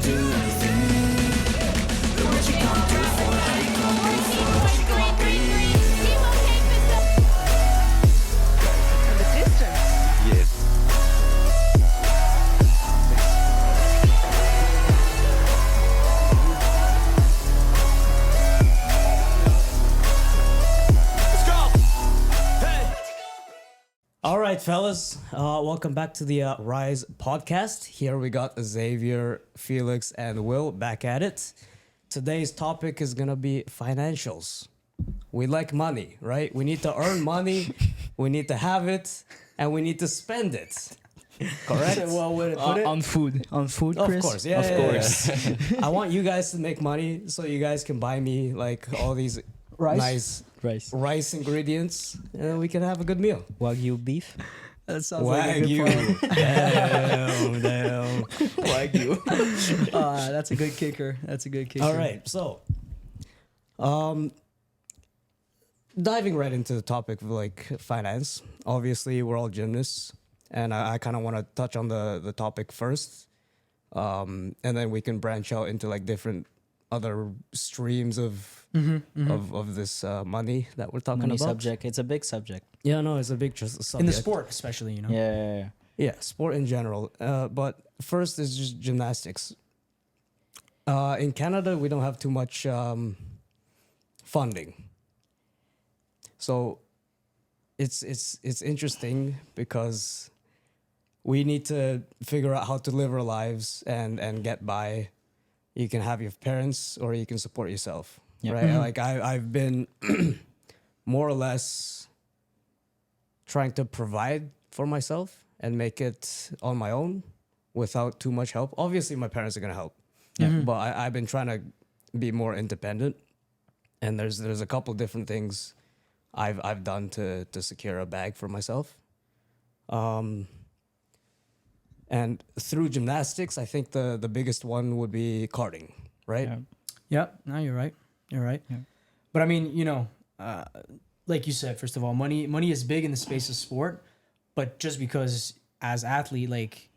do anything. But what you gon' do for it? How you gon' do for it? What you gon' be? And the distance. Yes. All right, fellas, welcome back to the Rise podcast. Here we got Xavier, Felix, and Will back at it. Today's topic is going to be financials. We like money, right? We need to earn money, we need to have it, and we need to spend it. Correct? Well, way to put it. On food, Chris. Of course, yeah. Of yeah, course. yeah. I want you guys to make money so you guys can buy me like all these nice rice ingredients, and we can have a good meal. Wagyu beef. That sounds like a good Wagyu. plan. Damn. Wagyu. That's a good kicker. That's a good kicker. All right, so, diving right into the topic of like finance. Obviously, we're all gymnasts, and I kind of want to touch on the topic first, and then we can branch out into like different other streams of this money that we're talking Money about. subject. It's a big subject. Yeah, no, it's a big subject. In the sport, especially, you know. Yeah. Yeah, sport in general. But first is just gymnastics. In Canada, we don't have too much funding. So it's interesting because we need to figure out how to live our lives and get by. You can have your parents or you can support yourself, Yep. right? Like I've been more or less trying to provide for myself and make it on my own without too much help. Obviously, my parents are gonna help, but I've been trying to be more independent. And there's a couple different things I've done to secure a bag for myself. And through gymnastics, I think the biggest one would be karting, right? Yeah. Yep. No, you're right. You're right. Yeah. But I mean, you know, like you said, first of all, money is big in the space of sport. But just because as athlete, like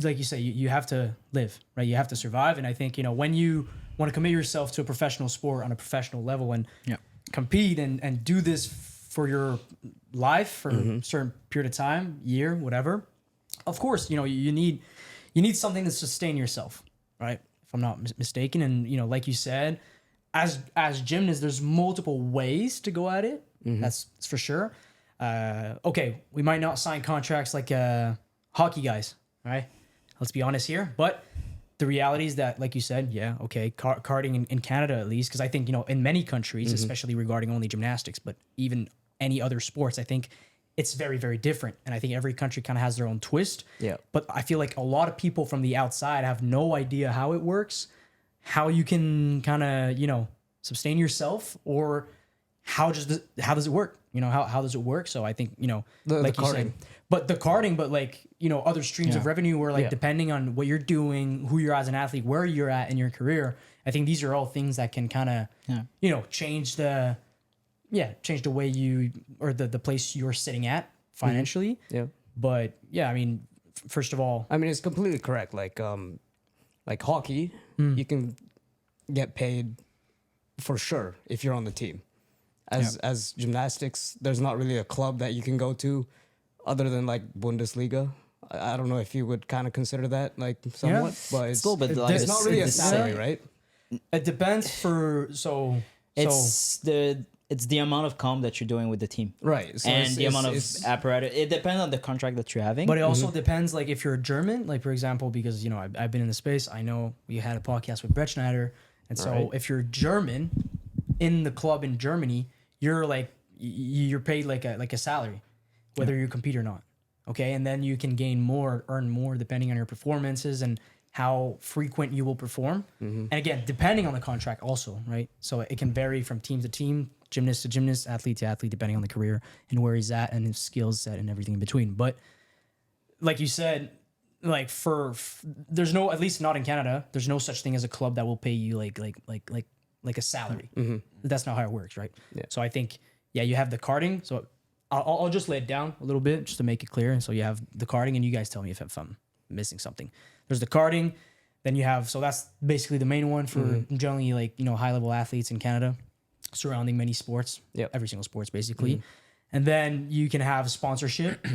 like you say, you have to live, right? You have to survive. And I think, you know, when you want to commit yourself to a professional sport on a professional level and compete and do this for your life for a certain period of time, year, whatever, of course, you know, you need something to sustain yourself, right? If I'm not mistaken. And, you know, like you said, as gymnasts, there's multiple ways to go at it. That's for sure. Okay, we might not sign contracts like hockey guys, right? Let's be honest here. But the reality is that, like you said, karting in Canada at least, because I think, you know, in many countries, especially regarding only gymnastics, but even any other sports, I think it's very, very different. And I think every country kind of has their own twist. Yeah. But I feel like a lot of people from the outside have no idea how it works, how you can kind of, you know, sustain yourself, or how does it work? You know, how does it work? So I think, you know, like you said, but the karting, but like, you know, other streams of revenue where like depending on what you're doing, who you're as an athlete, where you're at in your career, I think these are all things that can kind of, you know, change the way you, or the place you're sitting at financially. Yeah. But yeah, I mean, first of all, I mean, it's completely correct. Like hockey, you can get paid for sure if you're on the team. As gymnastics, there's not really a club that you can go to other than like Bundesliga. I don't know if you would kind of consider that like somewhat, but it's a little bit like it's not really a salary, right? it depends for It's the amount of comp that you're doing with the team, Right. So and the amount of apparatus. It depends on the contract that you're having. But it also depends, like if you're German, like for example, because, you know, I've been in the space. I know we had a podcast with Brett Schneider. And so if you're German in the club in Germany, you're like, you're paid like a salary, whether you compete or not. Okay. And then you can earn more depending on your performances and how frequent you will perform. And again, depending on the contract also, right? So it can vary from team to team, gymnast to gymnast, athlete to athlete, depending on the career and where he's at and his skill set and everything in between. But like you said, like there's no, at least not in Canada, there's no such thing as a club that will pay you like a salary. That's not how it works, right? Yeah. So I think, you have the karting. So I'll just lay it down a little bit just to make it clear. And so you have the karting, and you guys tell me if I'm missing something. There's the karting, Then you have, so that's basically the main one for generally like, you know, high level athletes in Canada surrounding many sports, Yep. every single sports basically. And then you can have sponsorship,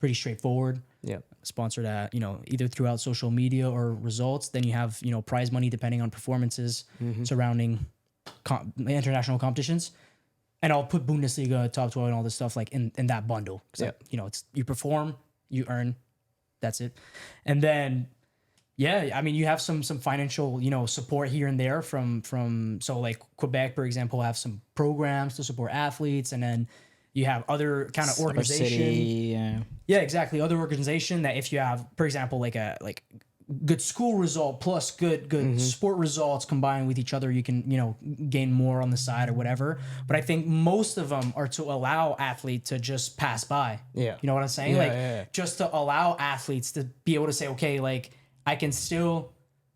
pretty straightforward. Yeah. Sponsored at, you know, either throughout social media or results. Then you have, you know, prize money depending on performances surrounding international competitions. And I'll put Bundesliga, top 12 and all this stuff like in that bundle. 'Cause, like, you know, it's you perform, you earn, that's it. And then, yeah, I mean, you have some financial, you know, support here and there from so like Quebec, for example, have some programs to support athletes, and then you have other kind of Our organization. city, Yeah, exactly. Other organization that if you have, for example, like good school result plus good sport results combined with each other, you can, you know, gain more on the side or whatever. But I think most of them are to allow athletes to just pass by. Yeah. You know what I'm saying? Yeah, like yeah. just to allow athletes to be able to say, okay, like I can still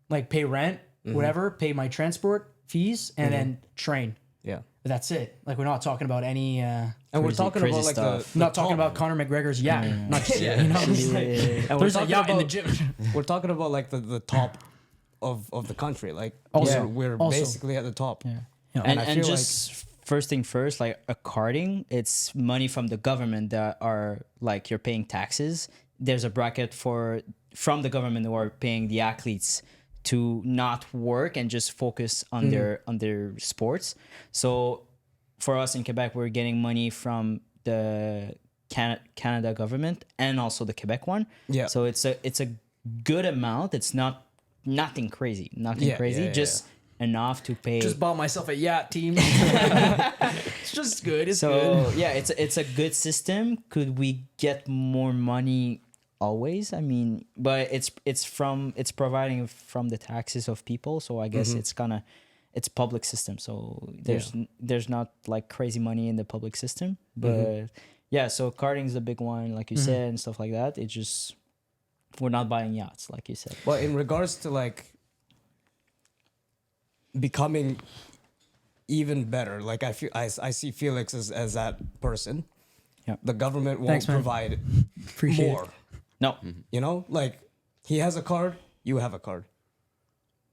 like pay rent, whatever, pay my transport fees, and then train. Yeah. But that's it. Like we're not talking about any And we're talking crazy about like stuff. not talking about Conor McGregor's yacht. Not just you know, it's like, And there's a yacht in the gym. We're talking about like the top of the country. Like Also- we're also- basically at the top. Yeah. and I and feel just first thing first, like a carding, it's money from the government that are like you're paying taxes. There's a bracket from the government who are paying the athletes to not work and just focus on their sports. So for us in Quebec, we're getting money from the Canada government and also the Quebec one. Yeah. So it's a good amount. It's nothing crazy, just enough to pay. Just bought myself a yacht, team. It's just good. It's So good. yeah, it's a good system. Could we get more money? Always, I mean, but it's providing from the taxes of people. So I guess it's public system. So there's not like crazy money in the public system. But yeah, so karting is the big one, like you said, and stuff like that. It's just we're not buying yachts, like you said. But in regards to like becoming even better, like I see Felix as that person. Yeah. The government won't Thanks, man. provide Appreciate more. it. No, You know, like he has a card, you have a card.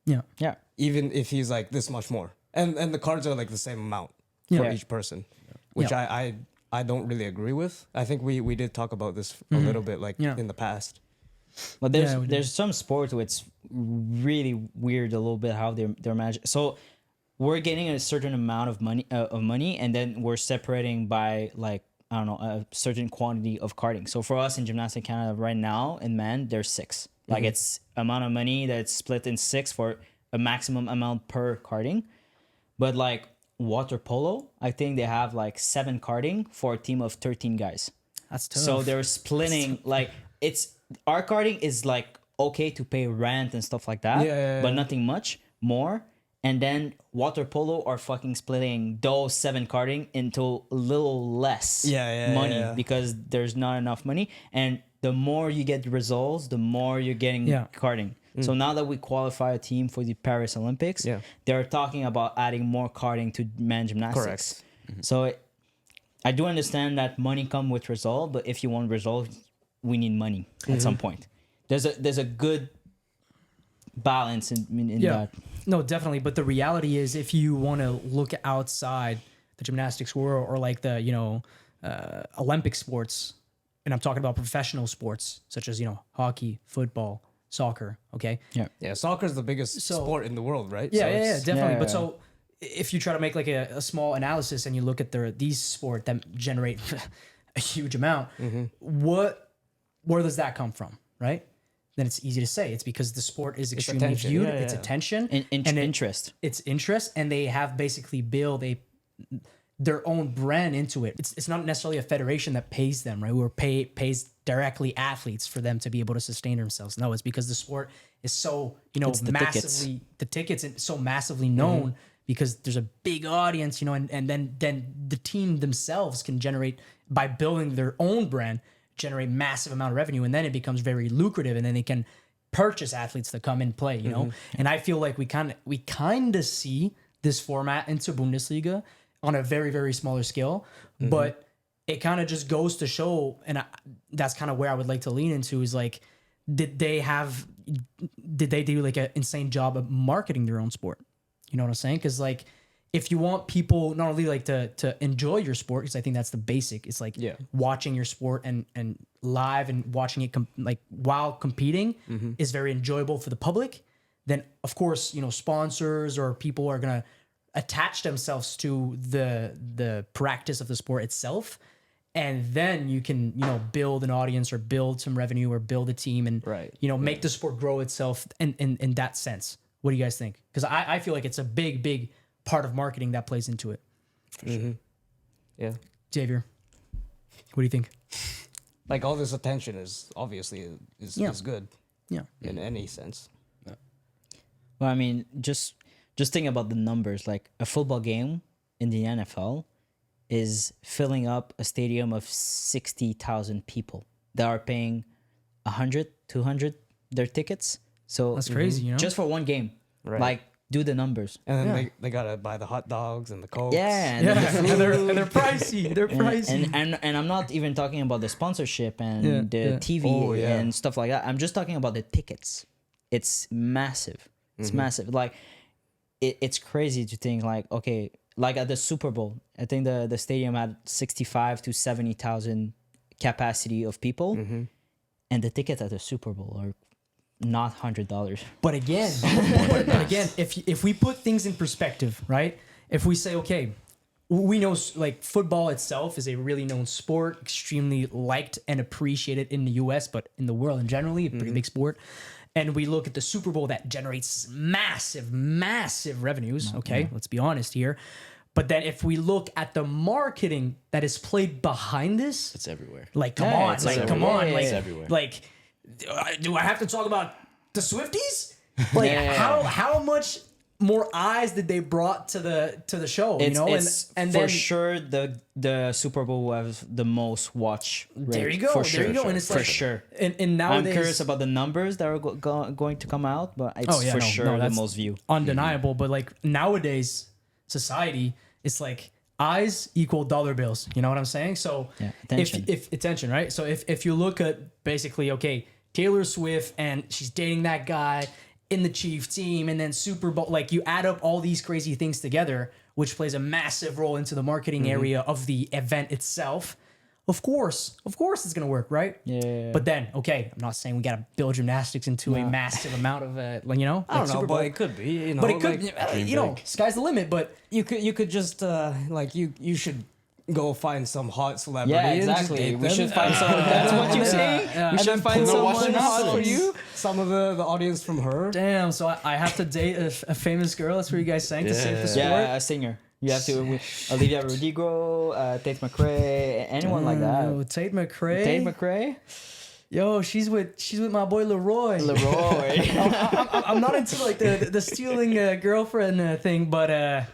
Yeah. yeah, Even if he's like this much more, and the cards are like the same amount for Yeah. each person, which Yeah. I don't really agree with. I think we did talk about this a little bit like Yeah. in the past. but Yeah, we did. there's some sports where it's really weird a little bit how they're managed. So we're getting a certain amount of money, and then we're separating by like I don't know a certain quantity of karting. So for us in Gymnastic Canada right now in men, there's 6. Like it's amount of money that's split in 6 for a maximum amount per karting. But like water polo, I think they have like 7 karting for a team of 13 guys. That's tough. So they're splitting like it's our karting is like okay to pay rent and stuff like that, Yeah. but nothing much more. And then water polo are fucking splitting those 7 karting into a little less money yeah. because there's not enough money. And the more you get results, the more you're getting karting. So now that we qualify a team for the Paris Olympics, they're talking about adding more karting to men gymnastics. Correct. So I do understand that money come with result, but if you want results, we need money at some point. There's a good balance in that. No, definitely. But the reality is, if you want to look outside the gymnastics world or like the, you know, Olympic sports, and I'm talking about professional sports such as, you know, hockey, football, soccer. Okay. Yeah, soccer is the biggest sport in the world, right? Yeah, So yeah, it's- definitely. Yeah, But yeah. so if you try to make like a small analysis and you look at these sport that generate a huge amount, where does that come from, right? Then it's easy to say it's because the sport is extremely attention. viewed. Yeah, It's yeah. attention And interest. It's interest, and they have basically built their own brand into it. It's not necessarily a federation that pays them, right? Or pays directly athletes for them to be able to sustain themselves. No, it's because the sport is so, you know, It's the tickets. massively the tickets is so massively known because there's a big audience, you know, and then the team themselves can generate by building their own brand, generate massive amount of revenue, and then it becomes very lucrative, and then they can purchase athletes to come and play, you know. And I feel like we kind of see this format into Bundesliga on a very, very smaller scale, but it kind of just goes to show, and that's kind of where I would like to lean into is like did they do like an insane job of marketing their own sport? You know what I'm saying? Because like, if you want people not only like to enjoy your sport, because I think that's the basic. It's like watching your sport and live and watching it like while competing is very enjoyable for the public. Then of course, you know, sponsors or people are gonna attach themselves to the practice of the sport itself, and then you can, you know, build an audience or build some revenue or build a team and you know, make the sport grow itself in that sense. What do you guys think? Because I feel like it's a big part of marketing that plays into it. Yeah. Xavier, what do you think? Like all this attention is obviously is good. Yeah. In any sense. Well, I mean, just think about the numbers. Like a football game in the NFL is filling up a stadium of 60,000 people that are paying 100, 200 their tickets. So That's crazy, you know? just for one game. Right. Like, do the numbers. And then they gotta buy the hot dogs and the cokes. Yeah, and Yeah, then the and food. they're pricey. They're pricey. And I'm not even talking about the sponsorship and the TV and stuff like that. I'm just talking about the tickets. It's massive. It's massive. Like it's crazy to think like, okay, like at the Super Bowl, I think the stadium had 65 to 70,000 capacity of people, and the tickets at the Super Bowl are not $100. But again, but again, if we put things in perspective, right? If we say, okay, we know like football itself is a really known sport, extremely liked and appreciated in the US, but in the world in generally, a pretty big sport. And we look at the Super Bowl that generates massive revenues. Okay, let's be honest here. But then if we look at the marketing that is played behind this, It's everywhere. like, come Yeah, on, it's like, everywhere. come on, Yeah, like, it's everywhere. like, do I have to talk about the Swifties? Like, how much more eyes did they brought to the show? It's, you know, it's and for then sure the Super Bowl will have the most watch rate. there you go, For there sure, you go, and it's for like, sure. And nowadays, I'm curious about the numbers that are going to come out, but it's for sure the that's most view. undeniable. But like nowadays, society, it's like eyes equal dollar bills. You know what I'm saying? So attention. if attention, right? So if you look at basically, okay, Taylor Swift and she's dating that guy in the Chief team, and then Super Bowl, like you add up all these crazy things together, which plays a massive role into the marketing area of the event itself. Of course, it's gonna work, right? Yeah. But then, okay, I'm not saying we gotta build gymnastics into a massive amount of, you know, I don't know, Super Bowl. but it could be. You know, But it could, like, you know, sky's the limit. But you could just like you should go find some hot celebrity. Yeah, and just exactly. date We them. should find someone. That's what you're saying. We And should then find pull someone some- hot for you. Some of the audience from her. damn, so I have to date a famous girl. That's what you guys saying to save the sport. Yeah, a singer. You have to Olivia Rodrigo, Tate McRae, anyone like that. Yo, Tate McRae. Tate McRae, Yo, she's with my boy Leroy. Leroy. I'm not into like the stealing girlfriend thing, but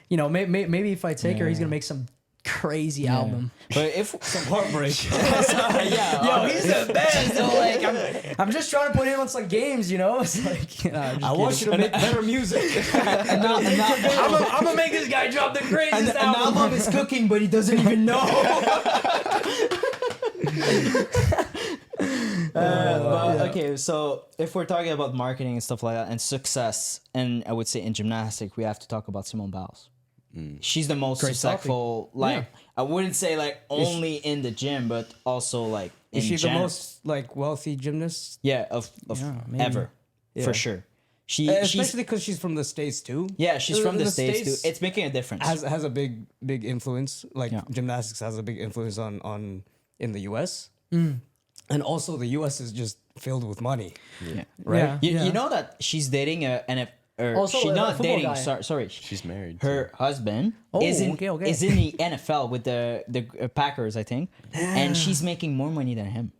you know, maybe if I take her, he's gonna make some crazy album. But if Some heartbreak. yeah, Yo, he's the best. So like, I'm just trying to put him on some games, you know. It's like, I want you to make better music. I'm gonna make this guy drop the craziest an album. album is cooking, but he doesn't even know. Okay, so if we're talking about marketing and stuff like that and success, and I would say in gymnastics, we have to talk about Simone Biles. She's the most Great successful. Like I wouldn't say like only in the gym, but also like in Is she the general. most like wealthy gymnast? Yeah, of maybe. ever Yeah. for sure. She's Especially because she's from the States too. yeah, she's from in the the States States too. It's making a difference. Has a big influence. Like Yeah. gymnastics has a big influence on in the US. And also the US is just filled with money. yeah. Right? You know that she's dating a Also she's a not football dating. guy. Sorry, She's married. her husband Oh, is in okay. is in the NFL with the Packers, I think, and she's making more money than him.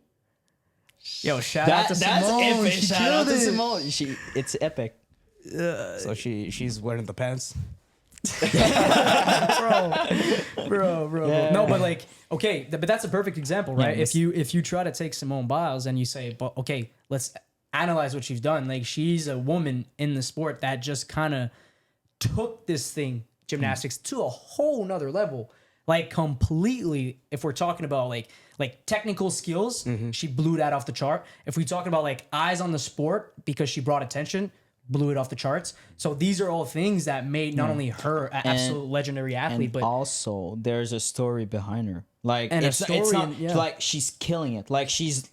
Yo, shout out to Simone. She Shout out killed to it. Simone. It's epic. So she's wearing the pants. bro. Yeah. No, but like, okay, but that's a perfect example, right? If you try to take Simone Biles and you say, but okay, let's analyze what she's done. Like, she's a woman in the sport that just kind of took this thing, gymnastics, to a whole nother level. Like, completely. If we're talking about like like technical skills, she blew that off the chart. If we talk about like eyes on the sport because she brought attention, blew it off the charts. So these are all things that made not only her an absolute legendary athlete, And but also, there's a story behind her. Like, And a it's story not and- yeah. like she's killing it. Like, she's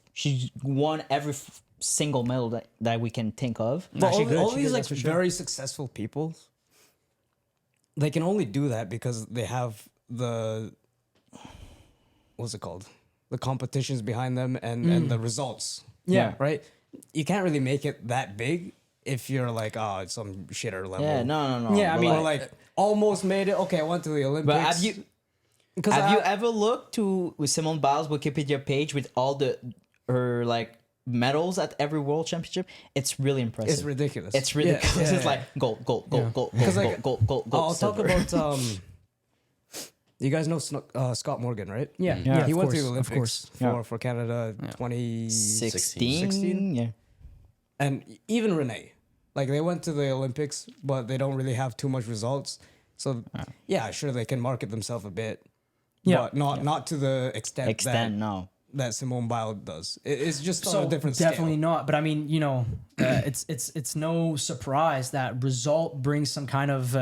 won every single medal that we can think of. But she all, good, all she these good, like that's for sure. very successful people, they can only do that because they have the what's it called? The competitions behind them and the results. Yeah. Right? You can't really make it that big if you're like, oh, it's some shitter level. Yeah, no. Yeah, I But mean, Or like almost made it. Okay, I went to the Olympics. but have you Because have you ever looked to with Simone Biles Wikipedia page with all her like medals at every world championship? It's really impressive. It's ridiculous. It's ridiculous. Yeah, yeah, It's like gold, gold, gold, gold, Because, gold, like, gold, gold, gold, I'll talk silver. about you guys know Scott Morgan, right? yeah, Yeah. He of went course, to the of Olympics course. for Canada 2016. 16. Yeah. And even Renee, like they went to the Olympics, but they don't really have too much results. So yeah, sure they can market themselves a bit, Yeah. but not to the extent, No. that Simone Biles does. It's just on So a different definitely scale. not. But I mean, it's no surprise that result brings some kind of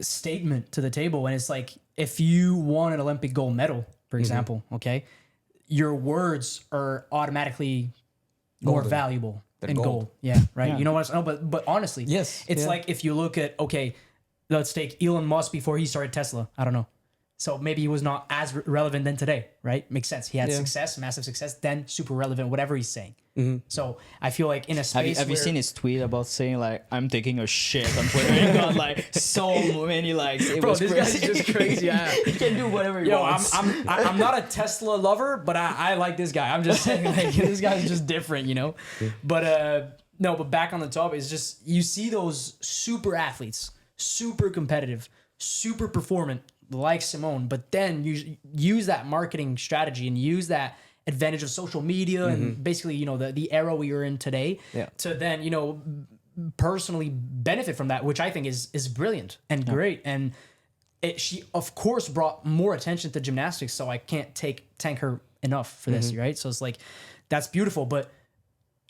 statement to the table. And it's like if you won an Olympic gold medal, for example, okay, your words are automatically more Golden. valuable Than than gold. gold. Yeah, right. Yeah. You know what? No, but honestly, Yes, it's yeah. like if you look at let's take Elon Musk before he started Tesla. I don't know. So maybe he was not as relevant than today, right? Makes sense. He had Yeah. success, massive success, then super relevant, whatever he's saying. So I feel like in a space Have you where- seen his tweet about saying like I'm taking a shit on Twitter? It got like so many likes. It Bro, was this crazy. guy's just crazy. Yeah. He can do whatever he Yo, wants. I'm not a Tesla lover, but I like this guy. I'm just saying, like, this guy's just different, you know. But no, but back on the top, it's just you see those super athletes, super competitive, super performant, like Simone, but then you use that marketing strategy and use that advantage of social media and basically, the era we are in today Yeah. to then, personally benefit from that, which I think is brilliant and great. And she of course brought more attention to gymnastics, so I can't thank her enough for this, right? So it's like that's beautiful. But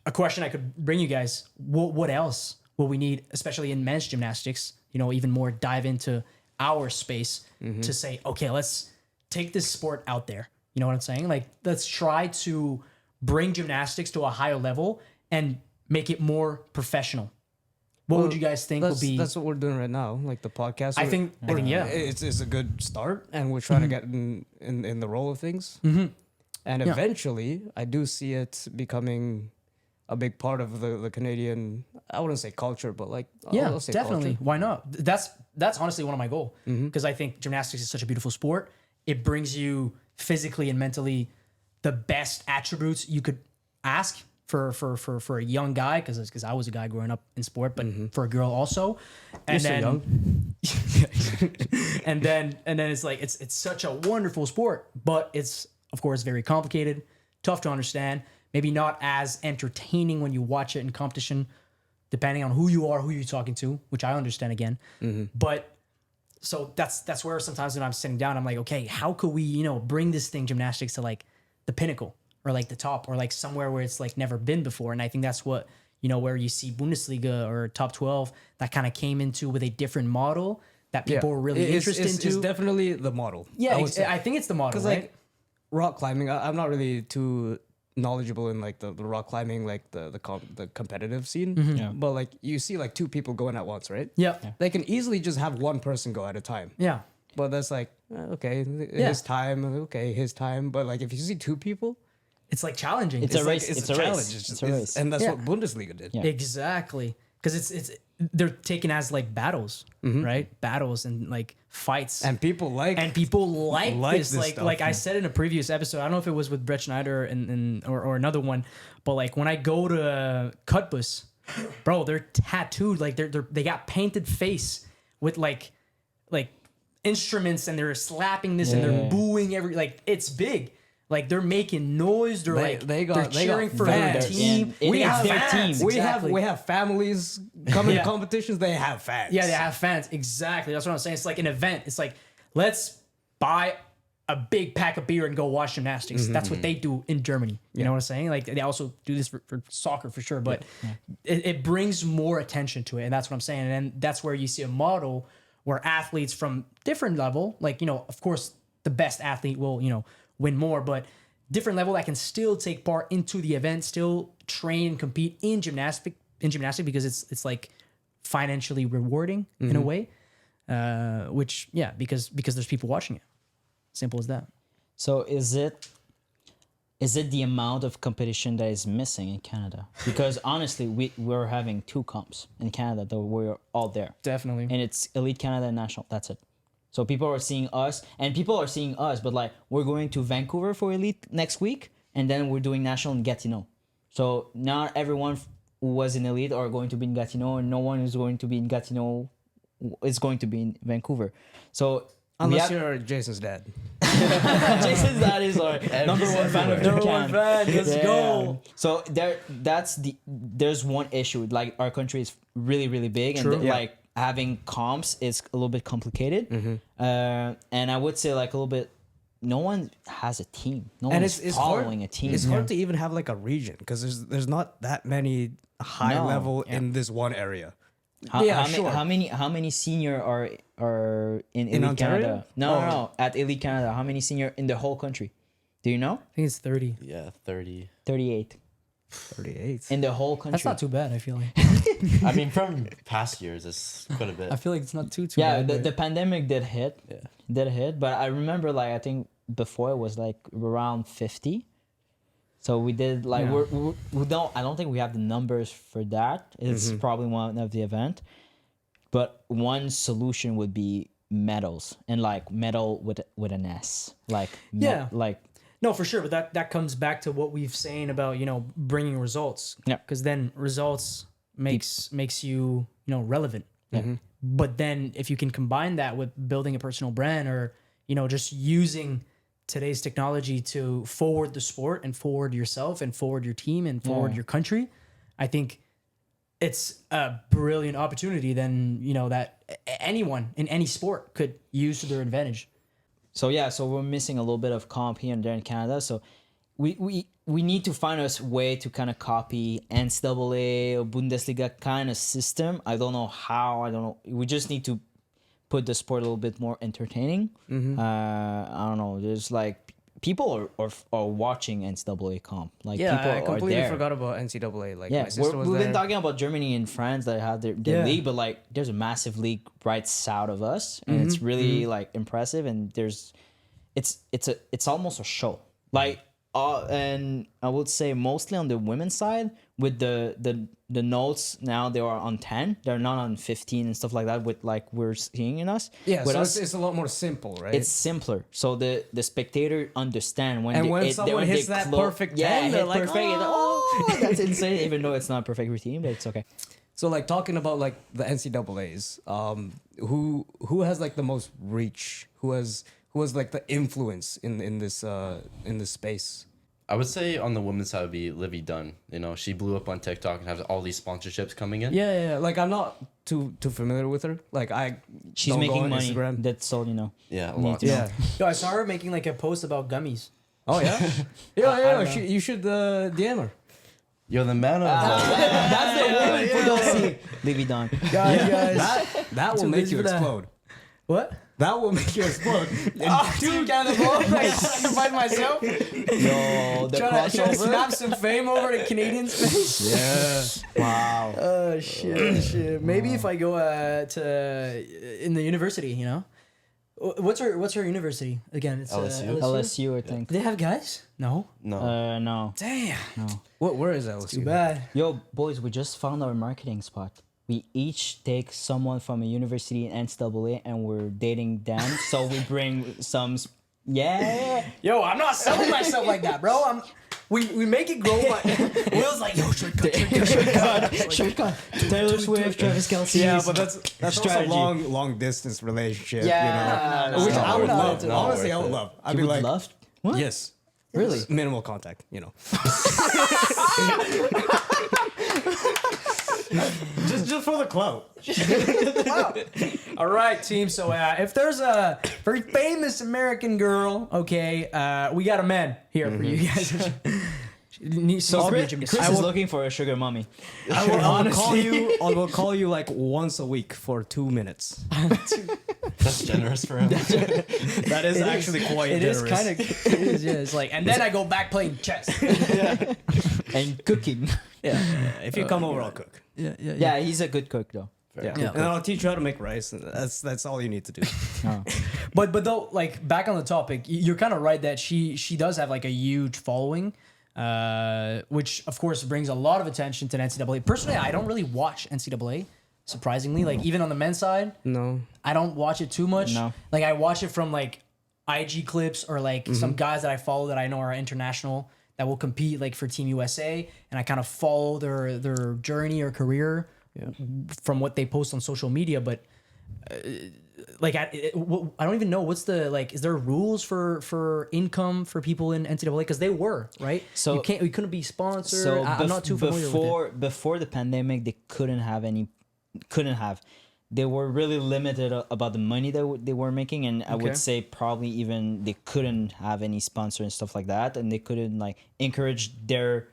a question I could bring you guys: what else will we need, especially in men's gymnastics? Even more dive into our space to say, okay, let's take this sport out there. You know what I'm saying? Like, let's try to bring gymnastics to a higher level and make it more professional. What would you guys think would be? That's what we're doing right now, like the podcast. I think yeah. It's a good start, and we're trying to get in the role of things. And eventually, I do see it becoming a big part of the Canadian. I wouldn't say culture, but like Yeah, I'll say definitely. culture. Why not? That's honestly one of my goals because I think gymnastics is such a beautiful sport. It brings you physically and mentally the best attributes you could ask for a young guy because I was a guy growing up in sport, but for a girl also. And You're still then and then it's like it's such a wonderful sport, but it's of course very complicated, tough to understand, maybe not as entertaining when you watch it in competition, depending on who you are, who you're talking to, which I understand again. But so that's where sometimes when I'm sitting down, I'm like, okay, how could we, bring this thing gymnastics to like the pinnacle or like the top or like somewhere where it's like never been before. And I think that's what, where you see Bundesliga or top 12 that kind of came into with a different model that people were really interested into. It's definitely the model. Yeah, I would say. I think it's the model, Because right? like rock climbing, I'm not really too knowledgeable in like the rock climbing, like the competitive scene. Yeah. But like you see like two people going at once, right? Yeah. They can easily just have one person go at a time. Yeah. But that's like okay, his time, okay, his time. But like if you see two people, It's like challenging. It's a like, race. it's It's a a challenge. race. It's It's a race. and that's Yeah. what Bundesliga did. Yeah. Exactly. Because it's they're taken as like battles, right? Battles and like fights. And people like people like this. this Like stuff. like I said in a previous episode, I don't know if it was with Brett Schneider or another one, but like when I go to Cutbus, bro, they're tattooed. Like they got painted face with like instruments and they're slapping this and they're booing it's big. Like they're making noise. They're they're cheering for their fans. team. And We it's have their fans. team. Exactly. We have families coming Yeah. to competitions. They have fans. Yeah, they have fans. Exactly. That's what I'm saying. It's like an event. It's like, let's buy a big pack of beer and go watch gymnastics. That's what they do in Germany. You know what I'm saying? Like they also do this for soccer for sure, but it brings more attention to it. And that's what I'm saying. And that's where you see a model where athletes from different level, like, you know, of course the best athlete will, you know, win more, but different level that can still take part into the event, still train and compete in gymnastics because it's like financially rewarding in a way. Which because there's people watching it. Simple as that. So is it the amount of competition that is missing in Canada? Because honestly, we're having 2 comps in Canada that we're all there. Definitely. And it's Elite Canada and National. That's it. So people are seeing us, but like we're going to Vancouver for Elite next week, and then we're doing National in Gatineau. So not everyone who was in Elite are going to be in Gatineau, and no one who's going to be in Gatineau is going to be in Vancouver. So Unless you're Jason's dad. Jason's dad is our number one fan of the can. Let's go. So there's one issue. Like our country is really, really big, and like having comps is a little bit complicated. And I would say like a little bit. No one has a team. No one is following a team. It's hard to even have like a region because there's not that many high level in this one area. How many senior are in Elite Ontario? Canada? No, at Elite Canada. How many senior in the whole country? Do you know? I think it's 30. Yeah, 30. 38 38. in the whole country. That's not too bad, I feel like. I mean, from past years, it's quite a bit. I feel like it's not too Yeah, bad. the pandemic did hit. Yeah. Did hit, but I remember like I think before it was like around 50. So we did like we don't. I don't think we have the numbers for that. It's probably one of the event, but one solution would be medals and like medal with an S. Like like No, for sure, but that comes back to what we've saying about, you know, bringing results. Yeah. Because then results makes you, you know, relevant. But then if you can combine that with building a personal brand or, you know, just using today's technology to forward the sport and forward yourself and forward your team and forward your country, I think it's a brilliant opportunity then, you know, that anyone in any sport could use to their advantage. So we're missing a little bit of comp here and there in Canada. So we need to find a way to kind of copy NCAA or Bundesliga kind of system. I don't know how. I don't know. We just need to put the sport a little bit more entertaining. I don't know. There's like people are watching NCAA comp. Like people I are completely there. forgot about NCAA. Like Yeah, my sister was we've been there. talking about Germany and France that have their league, but like there's a massive league right south of us, and it's really like impressive. And it's almost a show. Like and I would say mostly on the women's side with the notes now they are on 10. They're not on 15 and stuff like that. With like we're seeing in us. Yeah, with so us, it's a lot more simple, right? it's simpler, so the spectator understand when And when when someone hits that perfect 10, they're hit like, perfect, and, oh, that's insane. Even though it's not a perfect routine, but it's okay. So like talking about like the NCAAs, who has like the most reach? Who has like the influence in this space? I would say on the women's side would be Livy Dunn. You know, she blew up on TikTok and has all these sponsorships coming in. Yeah. Like I'm not too familiar with her. Like She's don't go making on money. Instagram. That's all you know. Yeah, a Need lot. to know. Yeah. Yo, I saw her making like a post about gummies. Oh yeah. Yeah. You should DM her. You're the man of That's the woman for those see. Livy Dunn. Guys. That will Too make busy you for that. explode. What? That will make you explode. Dude, I can find myself. Yo, the Trying to crossover. snap some fame over to Canadian space. Yeah. Wow. Oh shit. Maybe if I go to in the university, you know. What's her university again? It's LSU? LSU, I think. Do they have guys? No. No. No. Damn. Where is LSU? Too bad. Yo, boys, we just found our marketing spot. We each take someone from a university in NCAA and we're dating them. So we bring some. Yeah. Yo, I'm not selling myself like that, bro. We make it grow, but Will's like, yo, Shortcut. Taylor Swift, Travis Kelce. Yeah, but that's strategy. also long distance relationship. Yeah. You know? Which I would love. not Honestly, I worth would it. love. I'd You be would like, love? What? yes, Really? minimal contact. You know. just for the clout. All right, team. So if there's a very famous American girl, okay, we got a man here for you guys. So Chris I is will- looking for a sugar mommy. I will call you like once a week for 2 minutes. That's generous for him. That is actually quite It is generous. kind of. It is, yeah. It's like, and then I go back playing chess. And cooking. If you come over, I'll cook. Yeah, he's a good cook though. Yeah. Yeah. And I'll teach you how to make rice. That's all you need to do. Oh. But though, like back on the topic, you're kind of right that she does have like a huge following, which of course brings a lot of attention to the NCAA. Personally, I don't really watch NCAA. Surprisingly, like even on the men's side, No. I don't watch it too much. No. Like I watch it from like IG clips or like some guys that I follow that I know are international that will compete like for Team USA, and I kind of follow their journey or career from what they post on social media. But like I don't even know what's the like. Is there rules for income for people in NCAA? Because they were right. So- you couldn't be sponsored. So I'm not too familiar with it. before the pandemic, they couldn't have. They were really limited about the money that they were making, and I Okay. would say probably even they couldn't have any sponsor and stuff like that, and they couldn't like encourage their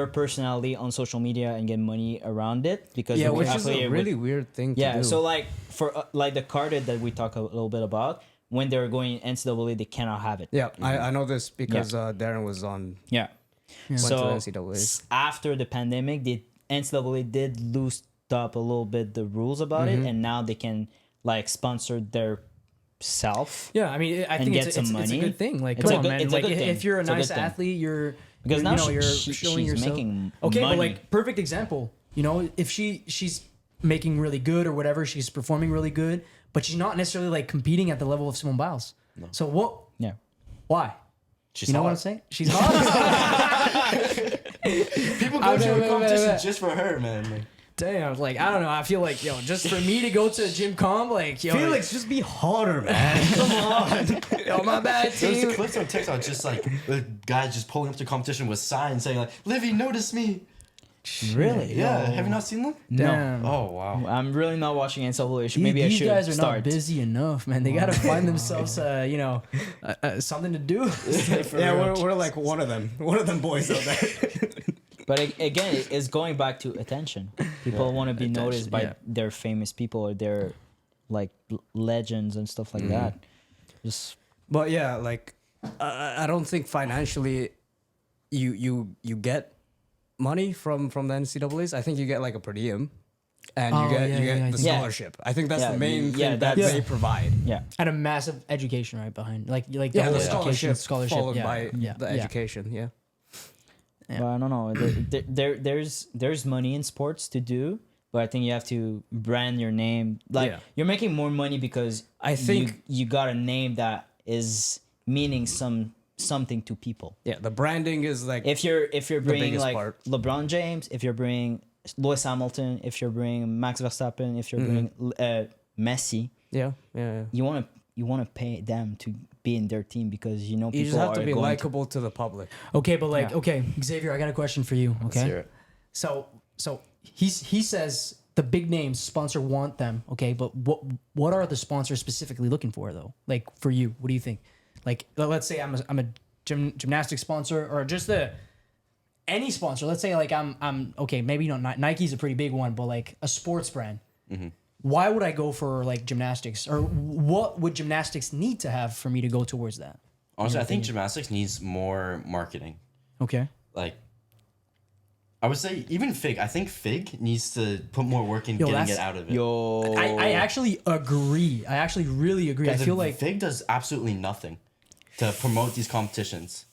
personality on social media and get money around it because Yeah, they were which is Which is a affiliated really with, weird thing to yeah. do. So like for like the carded that we talked a little bit about, when they're going NCAA, they cannot have it. yeah, I know this because Darren was on. Yeah. Went So to NCAA. after the pandemic, the NCAA did loosen up a little bit the rules about it, and now they can like sponsor their self. Yeah, I mean, I and think get it's some a money. good thing. Like, It's come a on, good- man. it's a Like, good thing. if you're a It's a nice good thing. athlete, you're Because you're, now you're she's showing yourself. making Okay, but money. like, perfect example. You know, if she's making really good or whatever, she's performing really good, but she's not necessarily like competing at the level of Simone Biles. So what? Yeah. Why? She's You know hot. what I'm saying? She's hot. People I go to mean, a competition wait. just for her, man. Like, Damn, like I don't know. I feel like just for me to go to a gym comp, like Felix, just be hotter, man. Come on. my bad there's team. clips on TikTok just like the guys just pulling up to competition with signs saying like, "Livy, notice me." Really? Yeah, have you not seen them? Damn. Oh wow. I'm really not watching NCAA. These, Maybe I these should guys are start. not busy enough, man. They gotta find themselves, something to do. Yeah, we're like one of them boys out there. But again, it's going back to attention. People want to be noticed by yeah. their famous people or their like legends and stuff like that. Just But yeah, like I don't think financially you get money from the NCAAs. I think you get like a per diem, and Oh, you get yeah, you yeah, get I the think- Yeah. scholarship. I think that's Yeah, the main yeah, thing that that's- they provide. yeah. And a massive education right behind, like Yeah, the whole the education scholarship, followed yeah, by yeah, the yeah. education. Yeah. Yeah. But I don't know. There's money in sports to do, but I think you have to brand your name. Like Yeah. you're making more money because I think- you got a name that is meaning something to people. Yeah, the branding is like If you're bringing biggest like part. LeBron James, if you're bringing Lewis Hamilton, if you're bringing Max Verstappen, if you're Mm-hmm. bringing Messi, yeah. you want to pay them to be in their team because people You just have are to be going likable to the public. Okay, but like, Yeah. okay, Xavier, I got a question for you. Let's hear Okay, it. so he says the big names sponsor want them. Okay, but what are the sponsors specifically looking for though? Like for you, what do you think? Like, let's say I'm a gymnastics sponsor or just any sponsor. Let's say like I'm okay. Maybe not Nike's a pretty big one, but like a sports brand. Why would I go for like gymnastics, or what would gymnastics need to have for me to go towards that? Honestly, I think gymnastics needs more marketing. Okay. Like, I would say even Fig. I think Fig needs to put more work in Yo, getting that's- it out of it. Yo, I actually agree. I actually really agree. I Because feel like Fig does absolutely nothing to promote these competitions.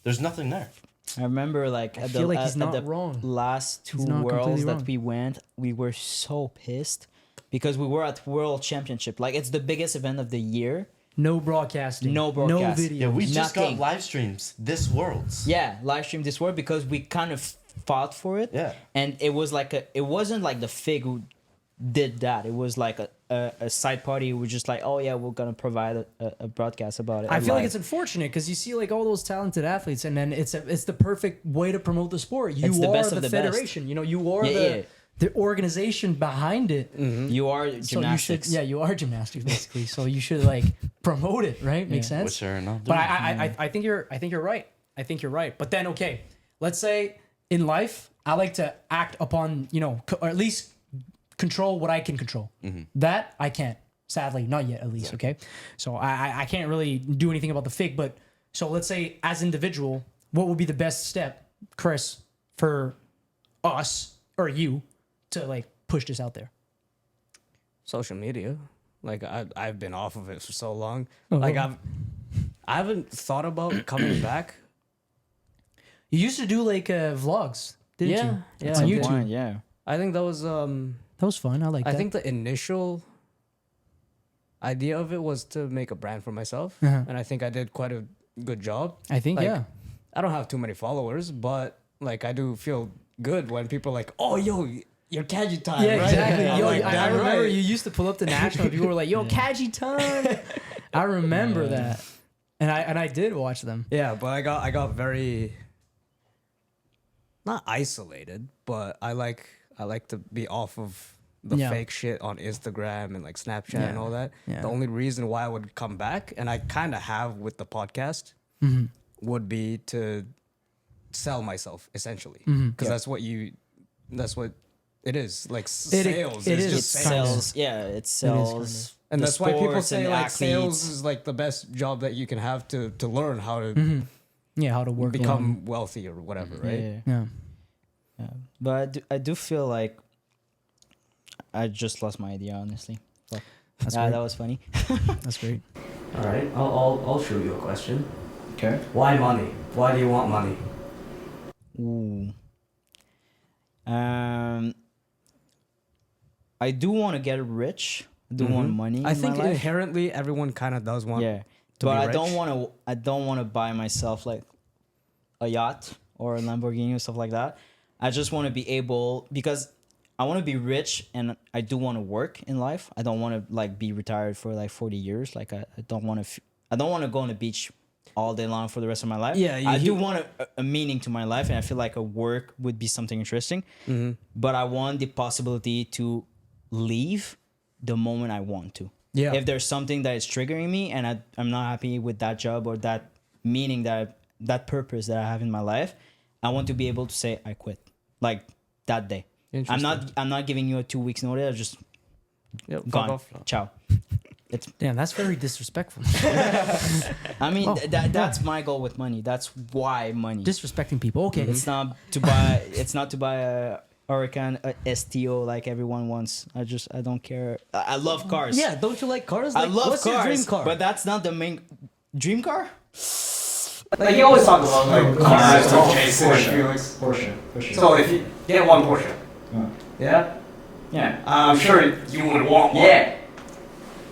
There's nothing there. I remember like at feel like he's at not the wrong. last two He's not worlds completely that wrong. we went, we were so pissed because we were at World Championship. Like it's the biggest event of the year. no broadcasting, No broadcast. no video. Yeah, we just got Nothing. live streams this Worlds. Yeah, live stream this world because we kind of fought for it. Yeah. And it was like it wasn't like the Fig who did that. It was like a side party who was just like, oh yeah, we're gonna provide a broadcast about it. I feel like live. it's unfortunate because you see like all those talented athletes, and then it's the perfect way to promote the sport. You It's the are best the of the best. federation. You know, you are Yeah, the the organization behind it. You are So gymnastics. you should, you are gymnastics basically. So you should like promote it, right? Makes sense. Which are not But doing. I think you're right. I think you're right. But then okay, let's say in life I like to act upon, or at least control what I can control. That I can't. Sadly, not yet at least, okay? So I can't really do anything about the fake, but so let's say as individual, what would be the best step, Chris, for us or you to like push this out there? Social media. Like I've been off of it for so long. Oh. Like I haven't thought about coming back. You used to do like vlogs, didn't you? Yeah, on I YouTube. did. Fine, yeah. I think that was That was fun. I like I that. think the initial idea of it was to make a brand for myself, Uh-huh. and I think I did quite a good job. I think like, yeah. I don't have too many followers, but like I do feel good when people are like, "Oh, yo, you're Kaji time." Yeah, right? exactly. I'm Yo, like, I "Damn remember right." you used to pull up the national. People were like, "Yo, Kaji time." I remember that, and I did watch them. Yeah, but I got very not isolated, but I like to be off of the Yeah. fake shit on Instagram and like Snapchat Yeah. and all that. Yeah. The only reason why I would come back, and I kind of have with the podcast, Mm-hmm. would be to sell myself essentially, Mm-hmm. because that's what it is. Like It sales, is it's It just kinda. sells. Yeah, it sells. and the that's why people sports say and like athletes. sales is like the best job that you can have to learn how to Mm-hmm. Yeah, how to work become wealthy or whatever, right? Yeah. Yeah. Yeah. But I do feel like I just lost my idea, honestly. Fuck. That's Yeah, great. that was funny. That's great. All right, I'll show you a question. Okay. Why money? Why do you want money? Ooh. I do want to get rich. I do want money. I in think my life. inherently everyone kind of does want. Yeah. to But be I rich. don't want to. I don't want to buy myself like a yacht or a Lamborghini or stuff like that. I just want to be able, because I want to be rich and I do want to work in life. I don't want to like be retired for like 40 years. Like I don't want to. I don't want to go on the beach all day long for the rest of my life. Yeah, I do want a meaning to my life, and I feel like a work would be something interesting. But I want the possibility to leave the moment I want to. Yeah. If there's something that is triggering me and I'm not happy with that job or that meaning that purpose that I have in my life, I want to be able to say I quit like that day. I'm not giving you a 2 weeks notice. I just Yep, fuck gone. off. Ciao. Damn, that's very disrespectful. I mean that's my goal with money. That's why money. Disrespecting people. Okay. It's not to buy. It's not to buy a Huracan, a STO like everyone wants. I don't care. I love cars. Yeah, don't you like cars? I Like, love what's cars. your dream car? But that's not the main dream car. like you always talk about like cars, Porsche. So if you get one Porsche, yeah, Yeah. I'm sure you would want one. Yeah.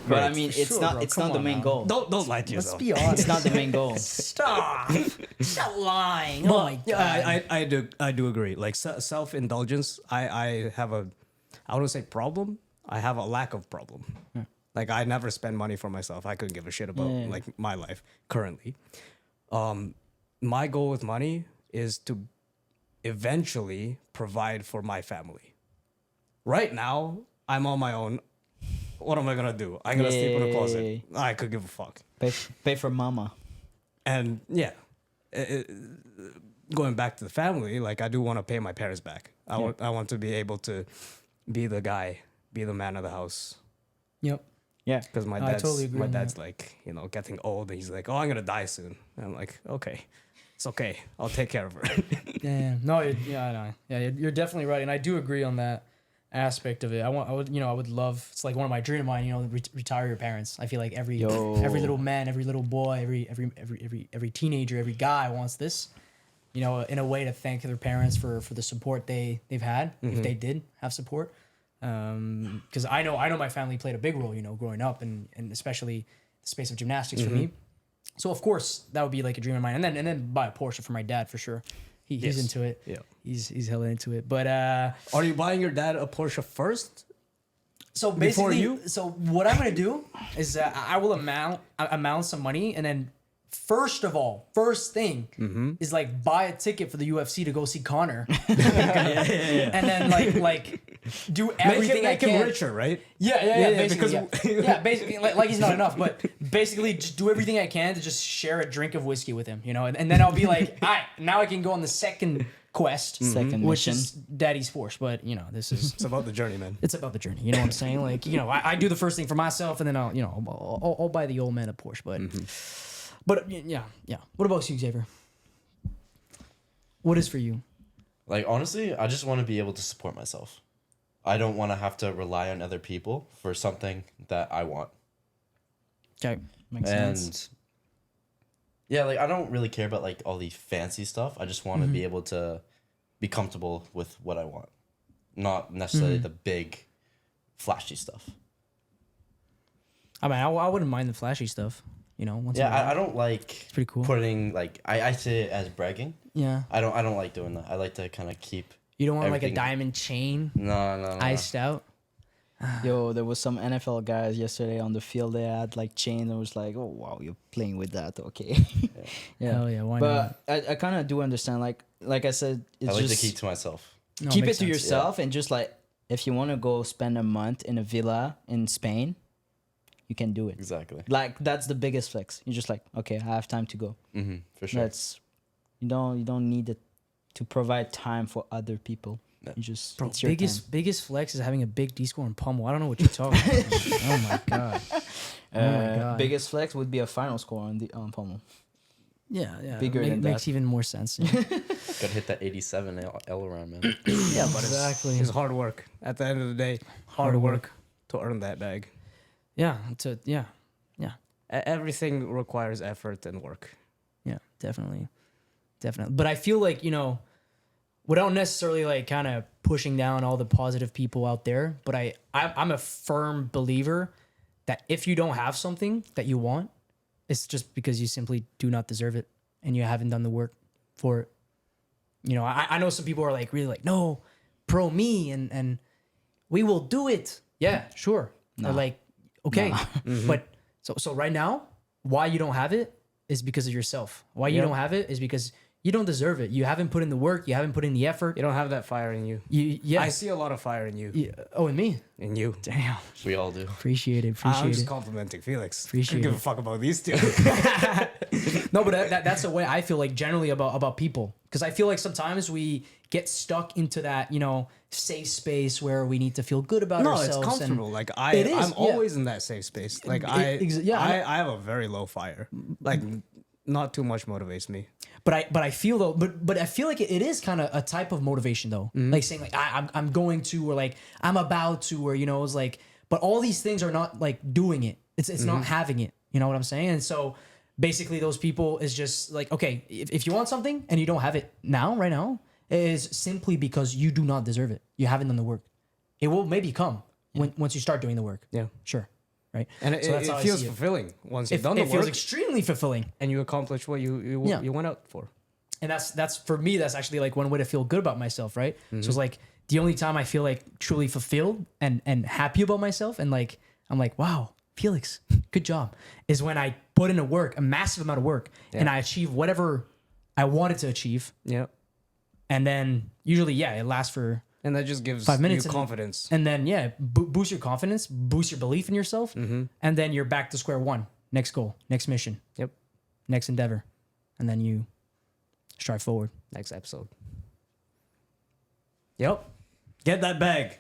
But I Right. mean, For it's sure, not. bro. It's Come not the on main now. goal. Don't lie to Let's yourself. be honest. It's not the main goal. Stop. Stop lying. But, Oh my god. I do agree. Like self indulgence, I have a, I wouldn't say problem. I have a lack of problem. Like I never spend money for myself. I couldn't give a shit about Yeah. like my life currently. My goal with money is to eventually provide for my family. Right now, I'm on my own. What am I gonna do? I'm gonna sleep in a closet. I could give a fuck. Pay for mama. And yeah, going back to the family, like I do want to pay my parents back. I want to be able to be the guy, be the man of the house. Yep. Yeah. Because my I dad's totally agree my on dad's like, you know, getting old, and he's like, oh, I'm gonna die soon. And I'm like, okay, it's okay. I'll take care of her. Yeah. No. Yeah. I know. Yeah. You're definitely right, and I do agree on that aspect of it. I would love. It's like one of my dream of mine. You know, retire your parents. I feel like every little man, every little boy, every teenager, every guy wants this. You know, in a way to thank their parents for the support they've had, if they did have support. Because I know my family played a big role, you know, growing up, and especially the space of gymnastics for me. So of course that would be like a dream of mine, and then buy a Porsche for my dad for sure. He's Yes. into it. Yeah. He's hella into it. But Are you buying your dad a Porsche first? so Before basically, you? so what I'm gonna do is I will amount some money, and then first thing is like buy a ticket for the UFC to go see Connor, and then like do everything make I him can. richer, right? Basically, like he's not enough, but basically just do everything I can to just share a drink of whiskey with him, you know, and then I'll be like, all right, now I can go on the second quest, Second which mission. is Daddy's Force, but you know, this is. It's about the journey, man. It's about the journey. You know what I'm saying? Like, you know, I do the first thing for myself, and then I'll buy the old man a Porsche. But yeah. What about you, Xavier? What is for you? Like, honestly, I just want to be able to support myself. I don't want to have to rely on other people for something that I want. Okay. Makes And sense. yeah, like I don't really care about like all the fancy stuff. I just want to be able to be comfortable with what I want, not necessarily the big, flashy stuff. I mean, I wouldn't mind the flashy stuff. You know, once in a Yeah, while. I don't like pretty cool. putting like I say it as bragging. Yeah. I don't like doing that. I like to kind of keep. You don't want like a everything- diamond chain No. iced out. Yo, there was some NFL guys yesterday on the field. They had like chains. I was like, oh wow, you're playing with that, okay? Hell yeah, why not? But I kind of do understand. Like I said, it's I like just to keep to myself. No, keep it makes to sense. yourself, and just like if you want to go spend a month in a villa in Spain, you can do it. Exactly. Like that's the biggest flex. You're just like, okay, I have time to go. For sure. That's you don't need it to provide time for other people. No. You just Bro, it's your biggest flex is having a big D score in Pummel. I don't know what you're talking about. Oh my god. time. my God. Biggest flex would be a final score on the Pommel. Yeah. Bigger than makes that. even more sense. Gotta hit that 87 L around, man. Yeah, but Exactly. it's hard work. At the end of the day, hard work to earn that bag. Yeah. Everything requires effort and work. Yeah, definitely. But I feel like, you know, without necessarily like kind of pushing down all the positive people out there, but I'm a firm believer that if you don't have something that you want, it's just because you simply do not deserve it and you haven't done the work for it. You know, I know some people are like really like, no, pro me and we will do it. Yeah, sure. Or like, okay. But so right now, why you don't have it is because of yourself. Why you Yep. don't have it is because you don't deserve it. You haven't put in the work. You haven't put in the effort. You don't have that fire in you. Yeah. I see a lot of fire in you. Yeah. Oh, and me. In you. Damn. We all do. Appreciate it. I'm Appreciate just it. complimenting Felix. Appreciate I don't give it. a fuck about these two. No, but that's the way I feel like generally about people. Because I feel like sometimes we get stuck into that, you know, safe space where we need to feel good about No, ourselves. it's comfortable. Like I'm It is, yeah. always in that safe space. Like I have a very low fire. Like not too much motivates me. But I feel though, but I feel like it is kind of a type of motivation though. Like saying like I'm going to, or like I'm about to, or you know, it's like, but all these things are not like doing it. It's not having it. You know what I'm saying? And so basically those people is just like, okay, if you want something and you don't have it now, right now, it is simply because you do not deserve it. You haven't done the work. It will maybe come once you start doing the work. Yeah. Sure. Right. And it, So that's it how I feels see fulfilling once It, you've done the it feels work extremely fulfilling. and you accomplish what you went out for. And that's for me, that's actually like one way to feel good about myself, right? So it's like the only time I feel like truly fulfilled and happy about myself and like I'm like, wow, Felix, good job, is when I put in a work, a massive amount of work, and I achieve whatever I wanted to achieve. Yeah. And then usually, it lasts for And that just gives 5 minutes you and- confidence. and then boost your confidence, boost your belief in yourself, and then you're back to square one. Next goal, next mission, Yep. next endeavor, and then you strive forward. Next episode. Yep. Get that bag.